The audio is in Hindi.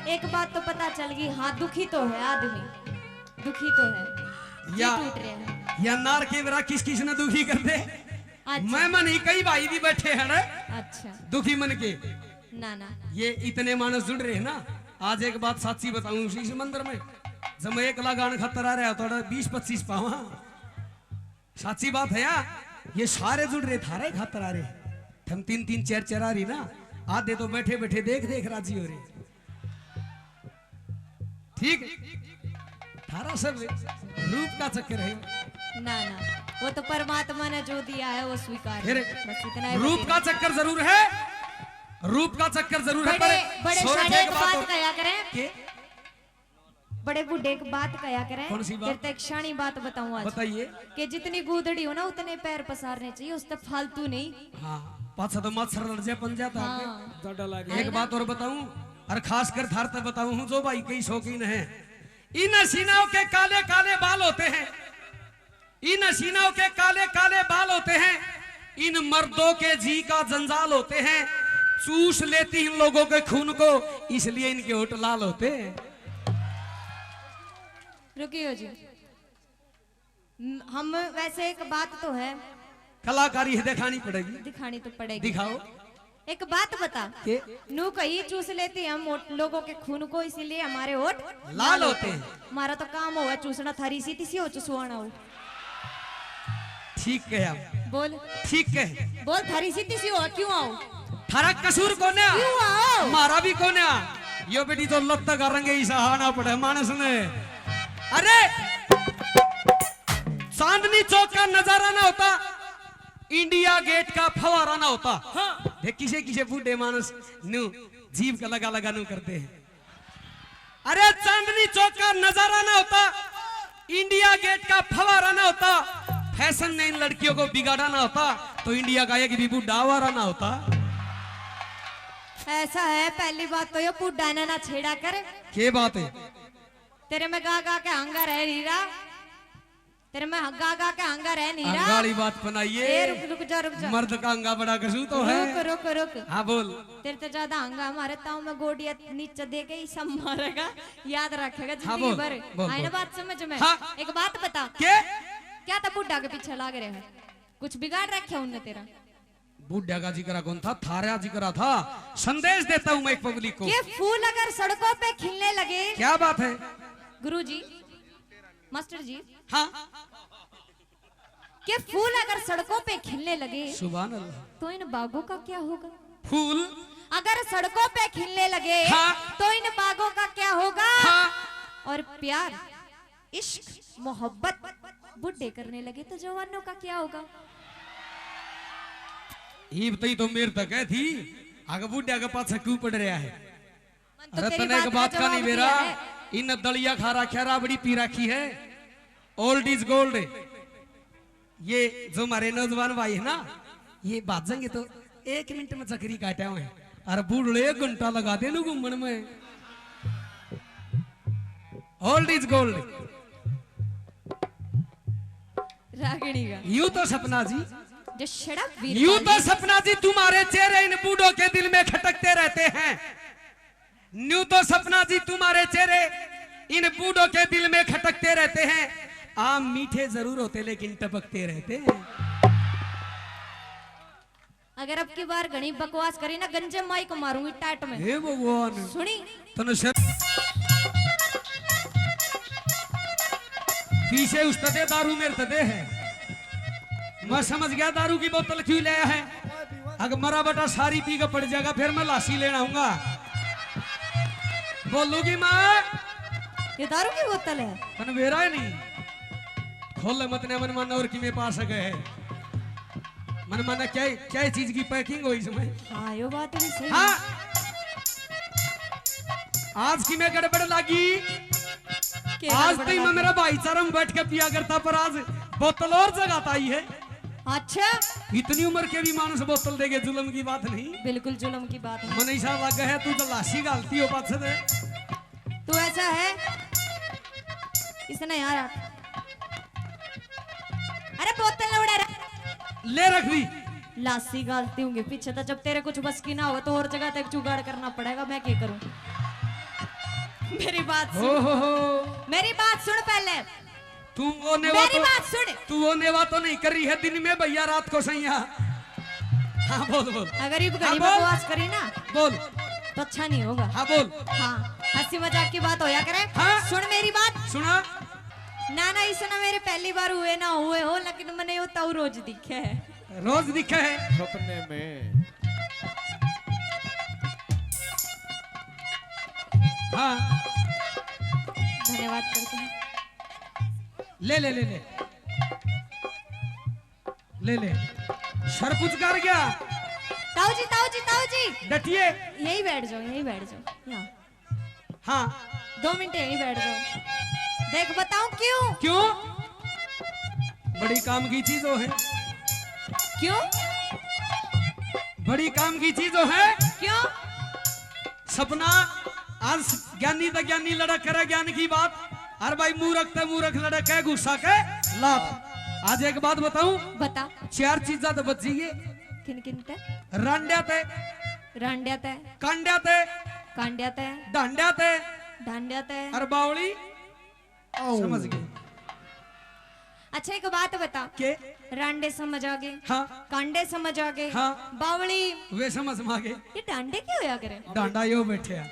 एक बात तो पता चल गई, हाँ दुखी तो है आदमी, दुखी तो है या टूट रहे हैं। या नार के बेरा किस किस ने दुखी कर दे। अच्छा। मैं मन ही कई भाई भी बैठे हैं ना अच्छा दुखी मन के। ना ना ये इतने मानस जुड़ रहे हैं ना। आज एक बात सच्ची बताऊं, उसी समंदर में जब मैं एक लगान खतर आ रहा तो 20-25 पावा। सच्ची बात है यार, ये सारे जुड़ रहे थारे खतर आ रहे। हम 3-3 4 आ रही ना, आधे तो बैठे बैठे देख देख राजी हो रहे। ठीक थारा सब रूप का चक्कर है। ना ना, वो तो परमात्मा ने जो दिया है वो स्वीकार है। बस इतना ही रूप का चक्कर जरूर है, रूप का चक्कर जरूर है। बड़े बड़े शाने एक बात और... कया करें, बड़े बूढ़े एक बात कया करें। कौन सी बात? फिर तो एक शानी बात बताऊं आज। बताइए। कि जितनी गूदड़ी हो ना उतने पैर पसारने चाहिए, उससे फालतू नहीं। हाँ पाछा तो मच्छर लड़ जाए बन जाता है। हाँ। एक बात और बताऊं, और खासकर थार तक बताऊं जो भाई कई शौकीन है, इन हसीनाओं के काले काले बाल होते हैं, इन हसीनाओं के काले काले बाल होते हैं, इन मर्दों के जी का जंजाल होते हैं, चूस लेती इन लोगों के खून को, इसलिए इनके होठ लाल होते हैं। रुकियो जी, हम वैसे एक बात तो है, कलाकारी है दिखानी पड़ेगी। दिखानी तो पड़ेगी। दिखाओ। एक बात बता के नू कहीं चूस लेते हम लोगों के खून को, इसीलिए हमारे होठ लाल होते हैं। हमारा तो काम हुआ चूसना, थारी सी तीसी हो चुसवाना हो। ठीक है आप, बोल ठीक है। बोल, थारी सी तीसी हो क्यों आओ? थारा कसूर कौन है? क्यों आओ? हमारा भी कौन है? यो बेटी तो लत कर रंगे ही सहाना पड़े मानस ने। अरे चांदनी चौक का नजारा ना होता, इंडिया गेट का फवारा ना होता। हाँ। देख किसे किसे बूढ़े मानस नु जीव का लगा लगा नु करते हैं। अरे चांदनी चौक का नजारा ना होता, इंडिया गेट का फवारा ना होता, फैशन ने इन लड़कियों को बिगाड़ा ना होता, तो इंडिया का एक भी बूढ़ा आवारा ना होता। ऐसा है, पहली बात तो ये बुड्ढा ने ना छेड़ा कर। क्या बात है? तेरे में गा गा के हंगा रह नीरा, तेरे में गा गा के हंगा रह नीरा। अंगाड़ी बात बनाइए। रुक जा रुक जा। मर्द का अंगा बड़ा कसूर तो है। रुक रुक रुक। हाँ बोल। तेरे तो ज्यादा हंगा हमारे ताऊ में गोडिया नीचे दे के ही सब मारेगा, याद रखेगा हाँ, जिंदगी बोल, भर। बोल, आई ना बोल। बात समझ में? हाँ। एक बात बता, क्या था बुड्ढा के पीछे लाग रहे हैं? कुछ बिगाड़ रखे उनने तेरा? बुढ़िया का जिक्र कौन था? थारा जिक्र था। संदेश देता हूँ मैं एक पब्लिक को। ये फूल अगर सड़कों पे खिलने लगे, क्या बात है? गुरुजी, मास्टर जी, हाँ कि फूल अगर सड़कों पे खिलने लगे सुभान अल्लाह, तो इन बागों का क्या होगा? फूल अगर सड़कों पे खिलने लगे हाँ। तो इन बागों का क्या होगा? हाँ। और प्यार, इश्क, मोहब्बत बुढ़े करने लगे तो जवानों का क्या होगा? ये बताई तो मेरे तक है थी, आगे बुढ़िया के पास क्यों पड़ रहा है? तो अरे तेरी तने एक बात का जवाब नहीं दिया बेरा, है। इन दलिया खा रखा राबड़ी पी रखी है, ओल्ड इज गोल्ड। ये जो हमारे नौजवान भाई है ना, ये बाजेंगे तो 1 मिनट में चक्री काटा हुए हैं, और बूढ़े 1 घंटा लगा दे घूमने में। Old is gold. रागिणी का यूं तो सपना जी, जो शराब यूं तो सपना जी तुम्हारे चेहरे इन बूढ़ों के दिल में खटकते रहते हैं। यूं तो सपना जी तुम्हारे चेहरे इन बूढ़ों के दिल में खटकते रहते हैं। आम मीठे जरूर होते लेकिन टपकते रहते हैं। अगर अब की बार घनी बकवास करी ना, गंजे माई को मारूंगी टाट में। हे भगवान, सुनी तने पीछे उस्तदे दारू मेरे तदे है। मैं समझ गया दारू की बोतल क्यों ले आया है। अगर मरा बटा सारी पी के पड़ जाएगा, फिर मैं लाशी लेना आऊंगा। बोलूगी मैं, ये दारू की बोतल है? तने बेरा है नहीं। खोल मत ने मन माना और कि मेरे पास आ गए। मन माना क्या क्या चीज की पैकिंग हो इसमें। हाँ यो बात भी सही। हाँ आज की मैं गड़बड़ लगी। आज तक मैं मेरा भाईचारा में बैठ के पिया करता, पर आज बोतल और जगह आई है। अच्छा, इतनी उम्र के भी मानुस बोतल देगे, जुल्म की बात नहीं। बिल्कुल जुल्म की बात है। मनीषा लग है, तू तो लाशी गालती हो पास से। तू ऐसा है इसने यार, अरे बोतल उड़ा ले रख दी। लासी गालती होंगे पीछे तो, जब तेरे कुछ बस की ना हो तो और जगह तक जुगाड़ करना पड़ेगा। मैं क्या करूं? मेरी बात हो सुन, हो मेरी बात सुन पहले, तू वो नेवा मेरी तो बात सुन। तू वो नेवा तो नहीं कर रही है दिन में भैया रात को सैया। हाँ बोल बोल। अगर ये हाँ, घड़ी बोल। बकवास करी ना बोल। तो अच्छा नहीं होगा। हाँ बोल। हाँ, हंसी मजाक की बात होया करे। हाँ? सुन मेरी बात। सुना। ना ना इसे ना मेरे पहली बार हुए ना हुए हो, लेकिन मैंने यो ताऊ रोज दिखे है। रोज दिखे है सपने में। हाँ धन्यवाद करते हैं। ले ले ले ले ले ले सर कुछ कर गया। ताऊ जी, ताऊ जी, ताऊ जी, डटिए। यही बैठ जाओ, यही बैठ जाओ यहाँ। हाँ 2 मिनट यही बैठ जाओ। देख बताऊं क्यों? क्यों? बड़ी काम की चीजों है। क्यों? बड़ी काम की चीजों है। क्यों? सपना आज ज्ञानी तो ज्ञानी लड़क करे ज्ञान की बात, और भाई मूर्ख तो मूर्ख लड़क है गुस्सा के लात। आज एक बात बताऊं, बता। 4 चीजा तो बच जाइए। किन किन ते? रांड्या ते, रांड्या ते, कांड्या ते, कांड्या ते, डांड्या ते, डांड्या ते। और बावली। समझ गए? अच्छा एक बात बता, के रांडे समझ आ गए, हाँ कांडे समझ आ गए, हाँ बावली, वे समझ मांगे। ये डांडे क्यों होया करे? डांडा यो बैठे हैं।